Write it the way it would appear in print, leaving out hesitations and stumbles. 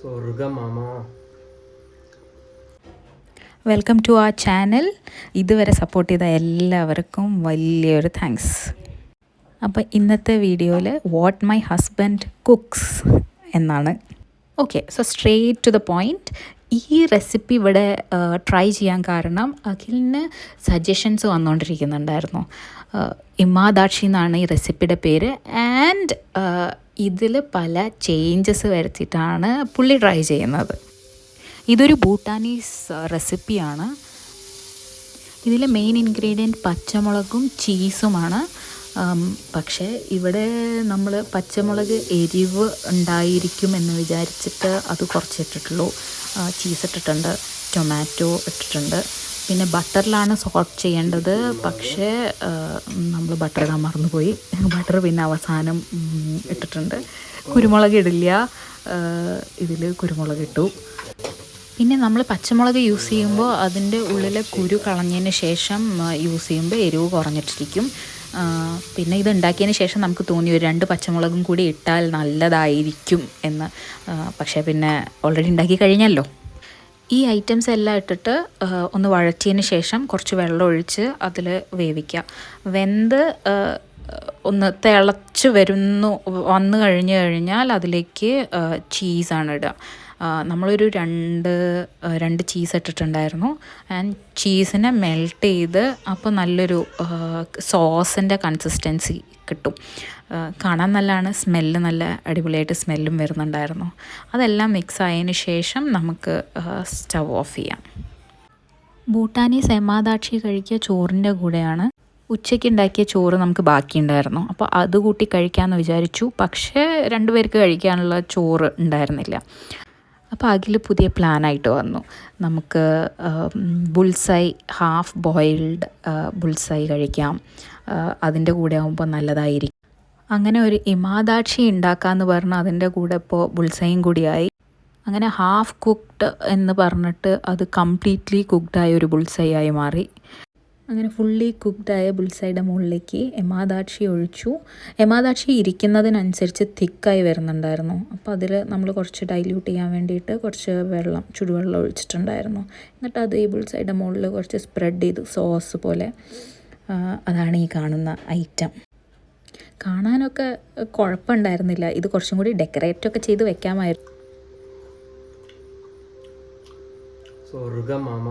സ്വർഗമാമ. Welcome to our channel. ഇതുവരെ support ചെയ്ത എല്ലാവർക്കും വലിയൊരു താങ്ക്സ്. അപ്പോൾ ഇന്നത്തെ വീഡിയോയിൽ വാട്ട് മൈ ഹസ്ബൻഡ് കുക്സ് എന്നാണ്. Okay, so straight to the point. ഈ റെസിപ്പി ഇവിടെ ട്രൈ ചെയ്യാൻ കാരണം അഖിലിന് സജഷൻസ് വന്നുകൊണ്ടിരിക്കുന്നുണ്ടായിരുന്നു. ഇമാദാക്ഷി എന്നാണ് ഈ റെസിപ്പിയുടെ പേര്. ആൻഡ് ഇതിൽ പല ചേഞ്ചസ് വരുത്തിയിട്ടാണ് പുള്ളി ട്രൈ ചെയ്യുന്നത്. ഇതൊരു ഭൂട്ടാനീസ് റെസിപ്പിയാണ്. ഇതിലെ മെയിൻ ഇൻഗ്രീഡിയൻറ്റ് പച്ചമുളകും ചീസുമാണ്. പക്ഷേ ഇവിടെ നമ്മൾ പച്ചമുളക് എരിവ് ഉണ്ടായിരിക്കും എന്ന് വിചാരിച്ചിട്ട് അത് കുറച്ചിട്ടിട്ടുള്ളൂ. ചീസ് ഇട്ടിട്ടുണ്ട്, ടൊമാറ്റോ ഇട്ടിട്ടുണ്ട്, പിന്നെ ബട്ടറിലാണ് സോട്ട് ചെയ്യേണ്ടത്. പക്ഷേ നമ്മൾ ബട്ടർ ഇടാൻ മറന്നുപോയി. ബട്ടർ പിന്നെ അവസാനം ഇട്ടിട്ടുണ്ട്. കുരുമുളക് ഇടില്ല, ഇതിൽ കുരുമുളക് ഇട്ടു. പിന്നെ നമ്മൾ പച്ചമുളക് യൂസ് ചെയ്യുമ്പോൾ അതിൻ്റെ ഉള്ളിലെ കുരു കളഞ്ഞതിന് ശേഷം യൂസ് ചെയ്യുമ്പോൾ എരിവ് കുറഞ്ഞിട്ടിരിക്കും. പിന്നെ ഇത് ഉണ്ടാക്കിയതിന് ശേഷം നമുക്ക് തോന്നി ഒരു 2 പച്ചമുളകും കൂടി ഇട്ടാൽ നല്ലതായിരിക്കും എന്ന്. പക്ഷേ പിന്നെ ഓൾറെഡി ഉണ്ടാക്കി കഴിഞ്ഞല്ലോ. ഈ ഐറ്റംസ് എല്ലാം ഇട്ടിട്ട് ഒന്ന് വഴറ്റിയതിന് ശേഷം കുറച്ച് വെള്ളം ഒഴിച്ച് അതിൽ വേവിക്കുക. വെന്ത് ഒന്ന് തിളച്ച് വന്നു കഴിഞ്ഞാൽ അതിലേക്ക് ചീസാണ് ഇടുക. നമ്മളൊരു രണ്ട് ചീസ് ഇട്ടിട്ടുണ്ടായിരുന്നു. ആൻഡ് ചീസിനെ മെൽറ്റ് ചെയ്ത് അപ്പോൾ നല്ലൊരു സോസിൻ്റെ കൺസിസ്റ്റൻസി കിട്ടും. കാണാൻ നല്ലതാണ്, സ്മെല്ല് നല്ല അടിപൊളിയായിട്ട് സ്മെല്ലും വരുന്നുണ്ടായിരുന്നു. അതെല്ലാം മിക്സ് ആയതിന് ശേഷം നമുക്ക് സ്റ്റവ് ഓഫ് ചെയ്യാം. ഭൂട്ടാനീസ് എമാദാക്ഷി കഴിക്കുക ചോറിൻ്റെ കൂടെയാണ്. ഉച്ചയ്ക്ക് ഉണ്ടാക്കിയ ചോറ് നമുക്ക് ബാക്കിയുണ്ടായിരുന്നു. അപ്പോൾ അത് കൂട്ടി കഴിക്കാമെന്ന് വിചാരിച്ചു. പക്ഷേ 2 പേർക്ക് കഴിക്കാനുള്ള ചോറ് ഉണ്ടായിരുന്നില്ല. അപ്പോൾ അഖിൽ പുതിയ പ്ലാനായിട്ട് വന്നു. നമുക്ക് ബുൾസൈ, ഹാഫ് ബോയിൽഡ് ബുൾസൈ കഴിക്കാം, അതിൻ്റെ കൂടെ ആകുമ്പോൾ നല്ലതായിരിക്കും. അങ്ങനെ ഒരു ഇമാദാക്ഷി ഉണ്ടാക്കാമെന്ന് പറഞ്ഞാൽ അതിൻ്റെ കൂടെ ഇപ്പോൾ ബുൾസൈയും കൂടിയായി. അങ്ങനെ ഹാഫ് കുക്ക്ഡ് എന്ന് പറഞ്ഞിട്ട് അത് കംപ്ലീറ്റ്ലി കുക്ക്ഡായ ഒരു ബുൾസൈ ആയി മാറി. അങ്ങനെ ഫുള്ളി കുക്ക്ഡായ ബുൾസൈയുടെ മുകളിലേക്ക് എമാദാക്ഷി ഒഴിച്ചു. എമാദാക്ഷി ഇരിക്കുന്നതിനനുസരിച്ച് തിക്കായി വരുന്നുണ്ടായിരുന്നു. അപ്പോൾ അതിൽ നമ്മൾ കുറച്ച് ഡൈല്യൂട്ട് ചെയ്യാൻ വേണ്ടിയിട്ട് കുറച്ച് ചുടുവെള്ളം ഒഴിച്ചിട്ടുണ്ടായിരുന്നു. എന്നിട്ട് അത് ഈ ബുൾസൈയുടെ മുകളിൽ കുറച്ച് സ്പ്രെഡ് ചെയ്തു, സോസ് പോലെ. അതാണ് ഈ കാണുന്ന ഐറ്റം. കാണാനൊക്കെ കുഴപ്പമുണ്ടായിരുന്നില്ല. ഇത് കുറച്ചും കൂടി ഡെക്കറേറ്റൊക്കെ ചെയ്ത് വെക്കാമായിരുന്നു. സ്വർഗമാമ.